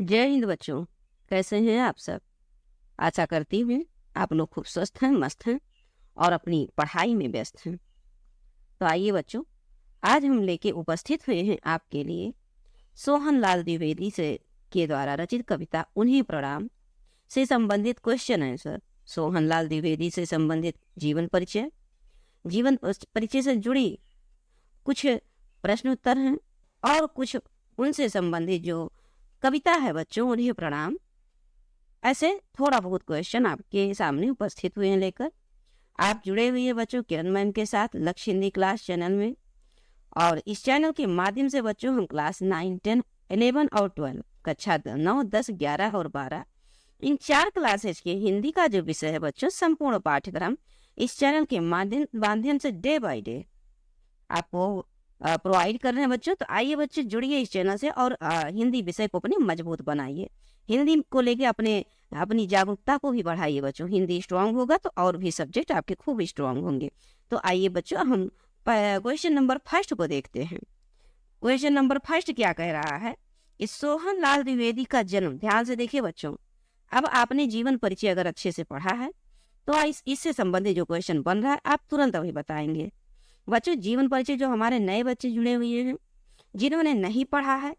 जय हिंद बच्चों। कैसे हैं आप सब? आशा करती हूँ आप लोग खूब स्वस्थ हैं, मस्त हैं और अपनी पढ़ाई में व्यस्त हैं। तो आइए बच्चों, आज हम लेके उपस्थित हुए हैं आपके लिए सोहन लाल द्विवेदी से के द्वारा रचित कविता उन्हें प्रणाम से संबंधित क्वेश्चन आंसर। सोहन लाल द्विवेदी से संबंधित जीवन परिचय से जुड़ी कुछ प्रश्न उत्तर हैं और कुछ उनसे संबंधित जो कविता है बच्चों उन्हें प्रणाम। ऐसे थोड़ा बहुत क्वेश्चन आपके सामने उपस्थित हुए हैं लेकर। आप जुड़े हुए हैं बच्चों किरण मैम के साथ लक्ष्य हिंदी क्लास चैनल में, और इस चैनल के माध्यम से बच्चों हम क्लास 9, 10, 11 और 12 कक्षा 9, 10, 11 और 12 इन 4 क्लासेज के हिंदी का जो विषय है बच्चों संपूर्ण पाठ्यक्रम इस चैनल के माध्यम से डे बाय डे आपको प्रोवाइड कर रहे हैं बच्चों। तो आइए बच्चों जुड़िए इस चैनल से और हिंदी विषय को अपने मजबूत बनाइए। हिंदी को लेके अपनी जागरूकता को भी बढ़ाइए बच्चों। हिंदी स्ट्रांग होगा तो और भी सब्जेक्ट आपके खूब स्ट्रांग होंगे। तो आइए बच्चों हम क्वेश्चन नंबर फर्स्ट को देखते हैं। क्वेश्चन नंबर फर्स्ट क्या कह रहा है? इस सोहन लाल द्विवेदी का जन्म, ध्यान से देखिए बच्चों। अब आपने जीवन परिचय अगर अच्छे से पढ़ा है तो इससे संबंधित जो क्वेश्चन बन रहा है आप तुरंत अभी बताएंगे बच्चों। जीवन परिचय जो हमारे नए बच्चे जुड़े हुए हैं जिन्होंने नहीं पढ़ा है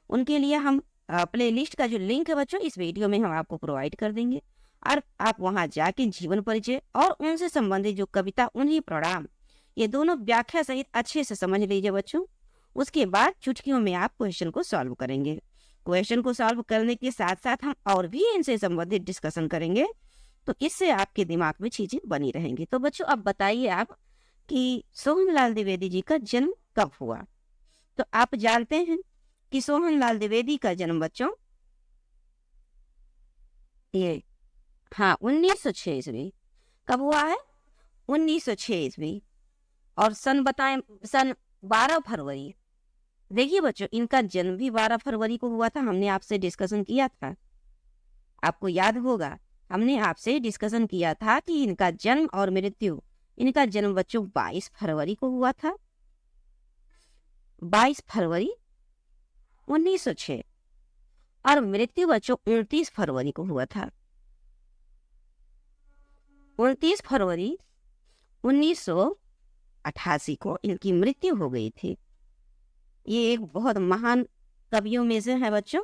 उनके लिए हम प्ले लिस्ट का जो लिंक है बच्चों इस वीडियो में हम आपको प्रोवाइड कर देंगे, और आप वहां जाके जीवन परिचय और उनसे संबंधित जो कविता उन्हें प्रणाम ये दोनों व्याख्या सहित अच्छे से समझ लीजिए बच्चों। उसके बाद चुटकियों में आप क्वेश्चन को सॉल्व करेंगे। क्वेश्चन को सॉल्व करने के साथ साथ हम और भी इनसे संबंधित डिस्कशन करेंगे, तो इससे आपके दिमाग में चीजें बनी रहेंगी। तो बच्चों अब बताइए आप कि सोहन लाल द्विवेदी जी का जन्म कब हुआ? तो आप जानते हैं कि सोहन लाल द्विवेदी का जन्म बच्चों ये 1906 ईस्वी। कब हुआ है? 1906 ईस्वी। और सन बताएं, सन 12 फरवरी। देखिए बच्चों इनका जन्म भी 12 फरवरी को हुआ था। हमने आपसे डिस्कशन किया था, आपको याद होगा हमने आपसे डिस्कशन किया था कि इनका जन्म और मृत्यु, इनका जन्म बच्चों 22 फरवरी को हुआ था, 22 फरवरी 1906, और मृत्यु बच्चों 29 फरवरी को हुआ था, 29 फरवरी 1988 को इनकी मृत्यु हो गई थी। ये एक बहुत महान कवियों में से है बच्चों,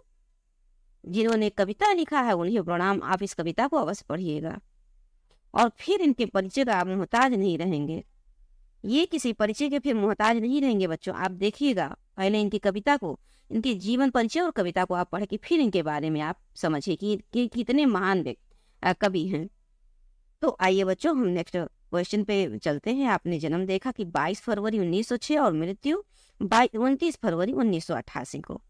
जिन्होंने कविता लिखा है उन्हें प्रणाम। आप इस कविता को अवश्य पढ़िएगा और फिर इनके परिचय का आप मोहताज नहीं रहेंगे। ये किसी परिचय के फिर मोहताज नहीं रहेंगे बच्चों। आप देखिएगा पहले इनकी कविता को, इनके जीवन परिचय और कविता को आप पढ़ के फिर इनके बारे में आप समझिए कि कितने महान कवि हैं। तो आइए बच्चों हम नेक्स्ट क्वेश्चन पे चलते हैं। आपने जन्म देखा कि 22 फरवरी 1906 और मृत्यु 29 फरवरी 1988 को।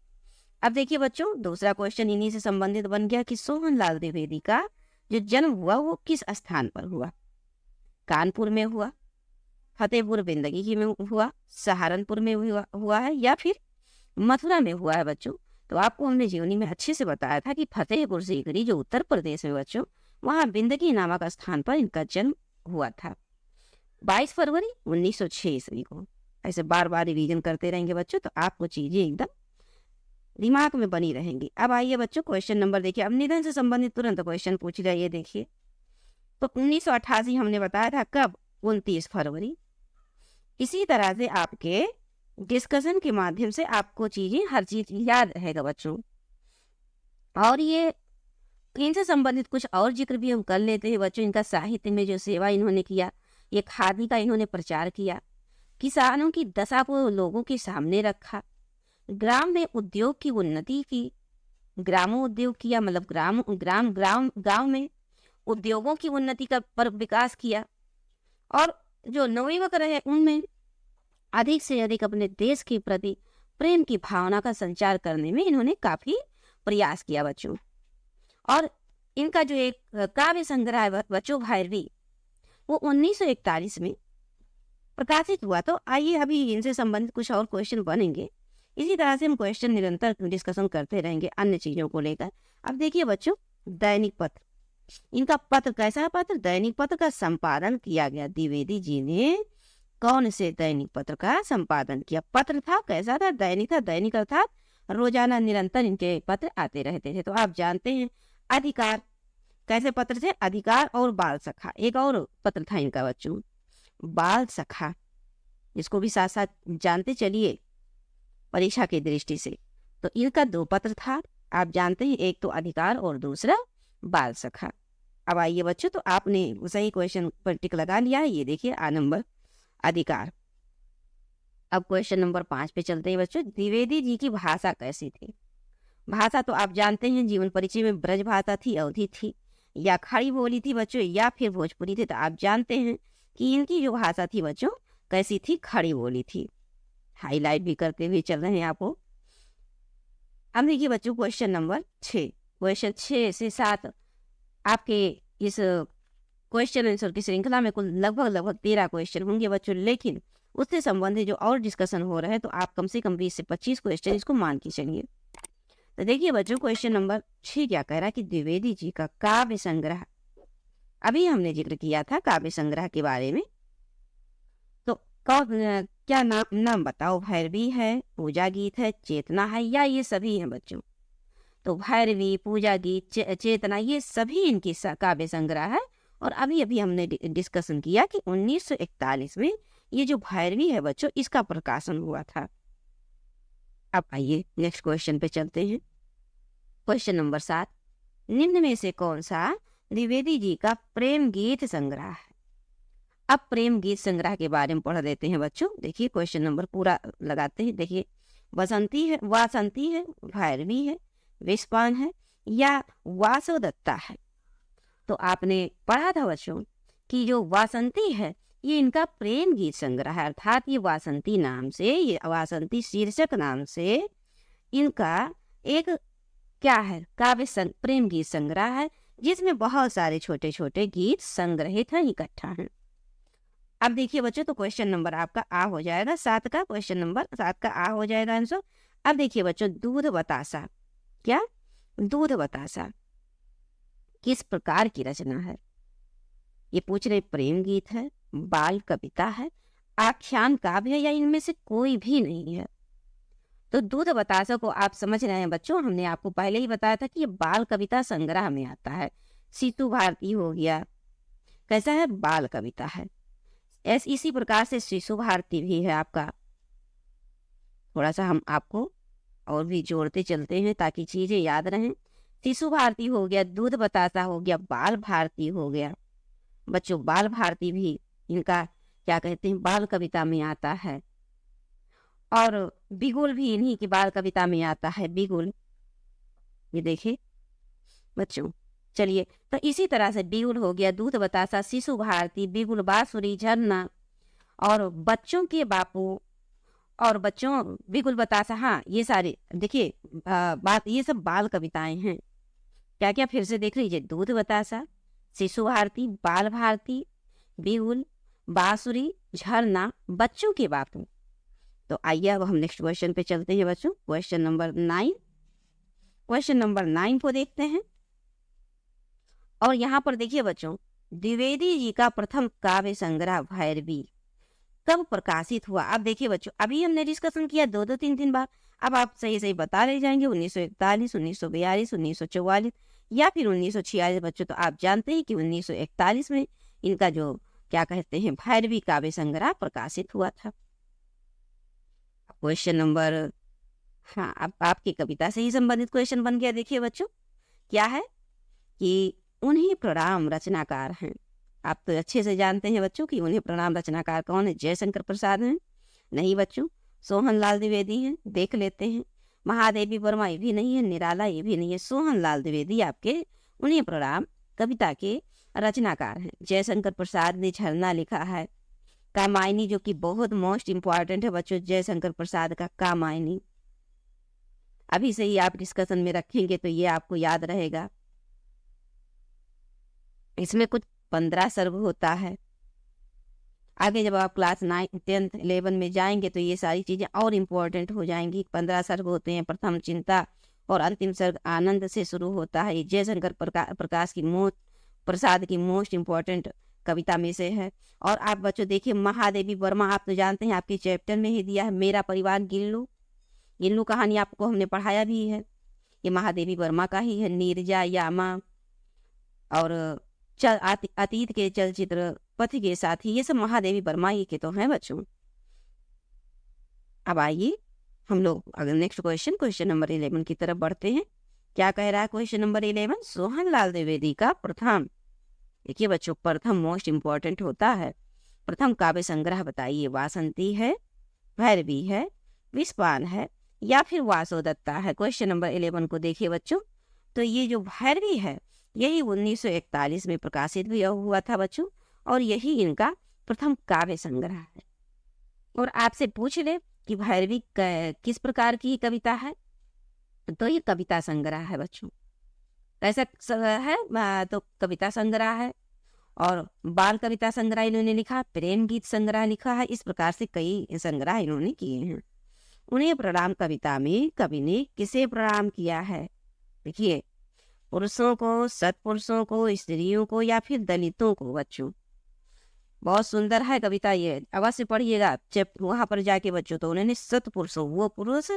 अब देखिए बच्चों दूसरा क्वेश्चन इन्हीं से संबंधित बन गया कि सोहन लाल द्विवेदी का जो जन्म हुआ वो किस स्थान पर हुआ? कानपुर में हुआ, फतेहपुर बिंदगी में हुआ, सहारनपुर में हुआ है, या फिर मथुरा में हुआ है बच्चों? तो आपको हमने जीवनी में अच्छे से बताया था कि फतेहपुर सीकरी जो उत्तर प्रदेश में बच्चों वहां बिंदगी नामक स्थान पर इनका जन्म हुआ था 22 फरवरी 1906 ईस्वी को। ऐसे बार बार रिवीजन करते रहेंगे बच्चों तो आपको चीजें एकदम दिमाग में बनी रहेंगी। अब आइए बच्चों क्वेश्चन नंबर देखिए। अब निधन से संबंधित तुरंत क्वेश्चन पूछ लिया, ये देखिए। तो 1988 हमने बताया था कब? 29 फरवरी। इसी तरह से आपके डिस्कशन के माध्यम से आपको चीजें हर चीज याद रहेगा बच्चों। और ये इनसे संबंधित कुछ और जिक्र भी हम कर लेते हैं बच्चों। इनका साहित्य में जो सेवा इन्होंने किया, ये खादी का इन्होंने प्रचार किया, किसानों की दशा को लोगों के सामने रखा, ग्राम में उद्योग की उन्नति की, ग्रामों उद्योग किया, मतलब गांव में उद्योगों की उन्नति का पर विकास किया, और जो नवयुवक रहे उनमें अधिक से अधिक अपने देश के प्रति प्रेम की भावना का संचार करने में इन्होंने काफी प्रयास किया बच्चों। और इनका जो एक काव्य संग्रह है बच्चों भैरवी, वो 1941 में प्रकाशित हुआ। तो आइए अभी इनसे संबंधित कुछ और क्वेश्चन बनेंगे। इसी तरह से हम क्वेश्चन निरंतर डिस्कशन करते रहेंगे अन्य चीजों को लेकर। अब देखिए बच्चों दैनिक पत्र, इनका पत्र कैसा पत्र? दैनिक पत्र का संपादन किया गया। द्विवेदी जी ने कौन से दैनिक पत्र का संपादन किया? पत्र था, कैसा था? दैनिक था। दैनिक अर्थात रोजाना निरंतर इनके पत्र आते रहते थे। तो आप जानते हैं अधिकार कैसे पत्र थे, अधिकार और बाल सखा, एक और पत्र था इनका बच्चों, बाल सखा, इसको भी साथ साथ जानते चलिए परीक्षा की दृष्टि से। तो इनका 2 पत्र था, आप जानते हैं, एक तो अधिकार और दूसरा बाल सखा। अब आइए बच्चों, तो आपने सही क्वेश्चन पर टिक लगा लिया है, ये देखिए आ नंबर अधिकार। अब क्वेश्चन नंबर 5 पे चलते हैं बच्चों, द्विवेदी जी की भाषा कैसी थी। भाषा तो आप जानते हैं जीवन परिचय में ब्रज भाषा थी, अवधि थी, या खड़ी बोली थी बच्चों, या फिर भोजपुरी थी। तो आप जानते हैं कि इनकी जो भाषा थी बच्चों कैसी थी, खड़ी बोली थी। हाईलाइट भी करते हुए चल रहे हैं आपको। अब देखिए बच्चों क्वेश्चन नंबर 6, क्वेश्चन 6 से 7 आपके इस क्वेश्चन आंसर की श्रृंखला में कुल लगभग 13 क्वेश्चन होंगे बच्चों, लेकिन उससे संबंधित जो और डिस्कशन हो रहा है तो आप कम से कम 20 से 25 क्वेश्चन इसको मान के चलिए। तो देखिए बच्चों क्वेश्चन नंबर 6 क्या कह रहा है कि द्विवेदी जी का काव्य संग्रह, अभी हमने जिक्र किया था काव्य संग्रह के बारे में। तो क्या नाम बताओ, भैरवी है, पूजा गीत है, चेतना है, या ये सभी हैं बच्चों। तो भैरवी, पूजा गीत, चेतना, ये सभी इनकी काव्य संग्रह है। और अभी अभी हमने डिस्कशन किया कि 1941 में ये जो भैरवी है बच्चों इसका प्रकाशन हुआ था। अब आइए नेक्स्ट क्वेश्चन पे चलते हैं। क्वेश्चन नंबर 7, निम्न में से कौन सा द्विवेदी जी का प्रेम गीत संग्रह है। अब प्रेम गीत संग्रह के बारे में पढ़ देते हैं बच्चों। देखिए क्वेश्चन नंबर पूरा लगाते हैं। देखिए वासंती है, भैरवी है, विस्पान है, या वासोदत्ता है। तो आपने पढ़ा था बच्चों कि जो वासंती है ये इनका प्रेम गीत संग्रह है, अर्थात ये वासंती नाम से, ये वासंती शीर्षक नाम से इनका एक क्या है, काव्य प्रेम गीत संग्रह है, जिसमें बहुत सारे छोटे छोटे गीत संग्रहित हैं, इकट्ठा हैं। अब देखिए बच्चों, तो क्वेश्चन नंबर आपका आ हो जाएगा 7 का, क्वेश्चन नंबर 7 का आ हो जाएगा आंसर। अब देखिए बच्चों, दूध बतासा, क्या दूध बतासा किस प्रकार की रचना है। ये पूछ रहे प्रेम गीत है, बाल कविता है, आख्यान काव्य है, या इनमें से कोई भी नहीं है। तो दूध बतासा को आप समझ रहे हैं बच्चों, हमने आपको पहले ही बताया था कि ये बाल कविता संग्रह में आता है। सीतू भारती हो गया, कैसा है, बाल कविता है। इसी प्रकार से शिशु भारती भी है आपका। थोड़ा सा हम आपको और भी जोड़ते चलते हैं ताकि चीजें याद रहें। शिशु भारती हो गया, दूध बतासा हो गया, बाल भारती हो गया बच्चों। बाल भारती भी इनका क्या कहते हैं, बाल कविता में आता है। और बिगुल भी इन्हीं की बाल कविता में आता है, बिगुल, ये देखिए बच्चों। चलिए, तो इसी तरह से बिगुल हो गया, दूध बतासा, शिशु भारती, बिगुल, बांसुरी, झरना, और बच्चों के बापू, और बच्चों बिगुल बतासा, हाँ ये सारे देखिए बात, ये सब बाल कविताएं हैं। क्या क्या फिर से देख लीजिए, दूध बतासा, शिशु भारती, बाल भारती, बिगुल, बांसुरी, झरना, बच्चों के बापू। तो आइए अब हम नेक्स्ट क्वेश्चन पे चलते हैं बच्चों, क्वेश्चन नंबर 9। क्वेश्चन नंबर 9 को देखते हैं। और यहाँ पर देखिए बच्चों, द्विवेदी जी का प्रथम काव्य संग्रह भैरवी कब प्रकाशित हुआ। अब देखिए बच्चों, अभी हमने डिस्कशन किया 2-3 बार, अब आप सही सही बता ले जाएंगे 1941, 1942, 1944 या फिर 1946 बच्चों। तो आप जानते हैं कि 1941 में इनका जो क्या कहते हैं भैरवी काव्य संग्रह प्रकाशित हुआ था। क्वेश्चन नंबर, हाँ अब आपकी कविता से ही संबंधित क्वेश्चन बन गया। देखिए बच्चों क्या है कि उन्हीं प्रणाम रचनाकार हैं। आप तो अच्छे से जानते हैं बच्चों कि उन्हीं प्रणाम रचनाकार कौन है, जयशंकर प्रसाद हैं। नहीं बच्चों, सोहन लाल द्विवेदी हैं। देख लेते हैं, महादेवी वर्मा ये भी नहीं है, निराला ये भी नहीं है, सोहन लाल द्विवेदी आपके उन्हीं प्रणाम कविता के रचनाकार हैं। जयशंकर प्रसाद ने झरना लिखा है, कामायनी जो कि बहुत मोस्ट इम्पॉर्टेंट है बच्चों, जयशंकर प्रसाद का कामायनी अभी से ही आप डिस्कशन में रखेंगे तो ये आपको याद रहेगा। इसमें कुछ 15 सर्ग होता है। आगे जब आप क्लास 9, 10, 11 में जाएंगे तो ये सारी चीजें और इम्पोर्टेंट हो जाएंगी। 15 सर्ग होते हैं। प्रथम चिंता और अंतिम सर्ग आनंद से शुरू होता है। जयशंकर प्रसाद की मोस्ट इम्पोर्टेंट कविता में से है। और आप बच्चों देखिए, महादेवी वर्मा आप तो जानते हैं, आपके चैप्टर में ही दिया है, मेरा परिवार गिन लो, ये लोग कहानी आपको हमने पढ़ाया भी है, ये महादेवी वर्मा का ही है, नीरजा यामा और अतीत के चलचित्र पथ के साथी, ये सब महादेवी वर्मा ही के तो हैं बच्चों। अब आइए हम लोग अगर नेक्स्ट क्वेश्चन नंबर 11 की तरफ बढ़ते हैं। क्या कह रहा है क्वेश्चन नंबर 11? सोहनलाल द्विवेदी का प्रथम, देखिए बच्चों प्रथम मोस्ट इम्पोर्टेंट होता है, प्रथम काव्य संग्रह बताइए। वासंती है, भैरवी है, विस्पान है या फिर वासोदत्ता है। क्वेश्चन नंबर 11 को देखिए बच्चों, तो ये जो भैरवी है यही 1941 में प्रकाशित भी हुआ था बच्चों, और यही इनका प्रथम काव्य संग्रह है। और आपसे पूछ ले कि भैरवी किस प्रकार की कविता है, तो ये कविता संग्रह है बच्चों। कैसा है? तो कविता संग्रह है, और बाल कविता संग्रह इन्होंने लिखा, प्रेम गीत संग्रह लिखा है, इस प्रकार से कई संग्रह इन्होंने किए हैं। उन्हें प्रणाम कविता में कवि ने किसे प्रणाम किया है? देखिए, पुरुषों को, सत्पुरुषों को, स्त्रियों को या फिर दलितों को बच्चों। बहुत सुंदर है कविता, ये अवश्य पढ़िएगा जब वहां पर जाके बच्चों। तो उन्होंने सत्पुरुषों, वो पुरुष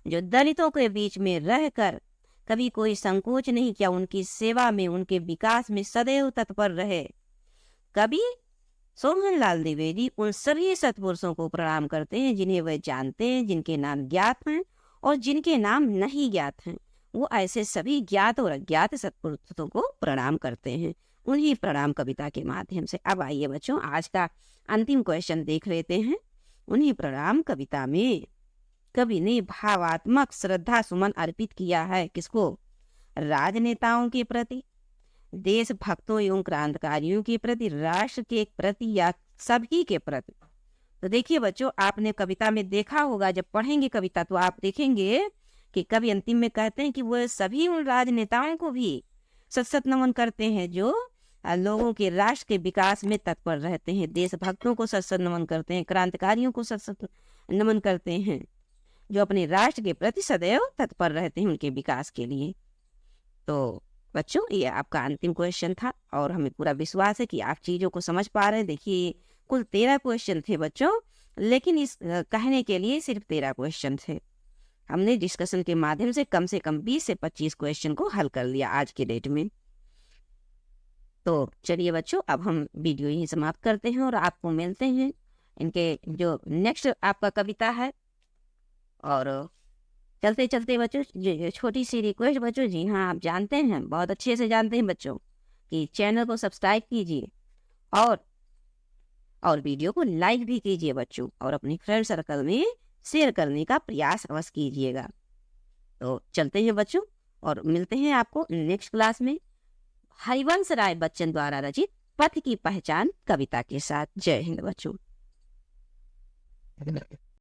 जो दलितों के बीच में रहकर कभी कोई संकोच नहीं किया, उनकी सेवा में, उनके विकास में सदैव तत्पर रहे। कवि सोहनलाल द्विवेदी उन सभी सत्पुरुषों को प्रणाम करते हैं जिन्हें वे जानते हैं, जिनके नाम ज्ञात हैं और जिनके नाम नहीं ज्ञात हैं। वो ऐसे सभी ज्ञात और अज्ञात सत्पुरुषों को प्रणाम करते हैं, उन्हीं प्रणाम कविता के माध्यम से। अब आइए बच्चों आज का अंतिम क्वेश्चन देख लेते हैं। उन्हीं प्रणाम कविता में कवि ने भावात्मक श्रद्धा सुमन अर्पित किया है किसको? राजनेताओं के प्रति, देशभक्तों एवं क्रांतिकारियों के प्रति, राष्ट्र के प्रति या सभी के प्रति। तो देखिए बच्चों, आपने कविता में देखा होगा, जब पढ़ेंगे कविता तो आप देखेंगे कि कवि अंतिम में कहते हैं कि वह सभी उन राजनेताओं को भी सत सत नमन करते हैं जो लोगों के राष्ट्र के विकास में तत्पर रहते हैं, देशभक्तों को सत सत नमन करते हैं, क्रांतिकारियों को सत सत नमन करते हैं, जो अपने राष्ट्र के प्रति सदैव तत्पर रहते हैं उनके विकास के लिए। तो बच्चों ये आपका अंतिम क्वेश्चन था, और हमें पूरा विश्वास है कि आप चीज़ों को समझ पा रहे हैं। देखिए कुल 13 क्वेश्चन थे बच्चों, लेकिन इस कहने के लिए सिर्फ 13 क्वेश्चन थे। हमने डिस्कशन के माध्यम से कम 20 से 25 क्वेश्चन को हल कर लिया आज के डेट में। तो चलिए बच्चों, अब हम वीडियो यहीं समाप्त करते हैं और आपको मिलते हैं इनके जो नेक्स्ट आपका कविता है। और चलते चलते बच्चों छोटी सी रिक्वेस्ट बच्चों, जी हाँ आप जानते हैं, बहुत अच्छे से जानते हैं बच्चों, कि चैनल को सब्सक्राइब कीजिए और वीडियो को लाइक भी कीजिए बच्चों, और अपने फ्रेंड सर्कल में शेयर करने का प्रयास अवश्य कीजिएगा। तो चलते हैं बच्चों और मिलते हैं आपको नेक्स्ट क्लास में हरिवंश राय बच्चन द्वारा रचित पथ की पहचान कविता के साथ। जय हिंद बच्चों।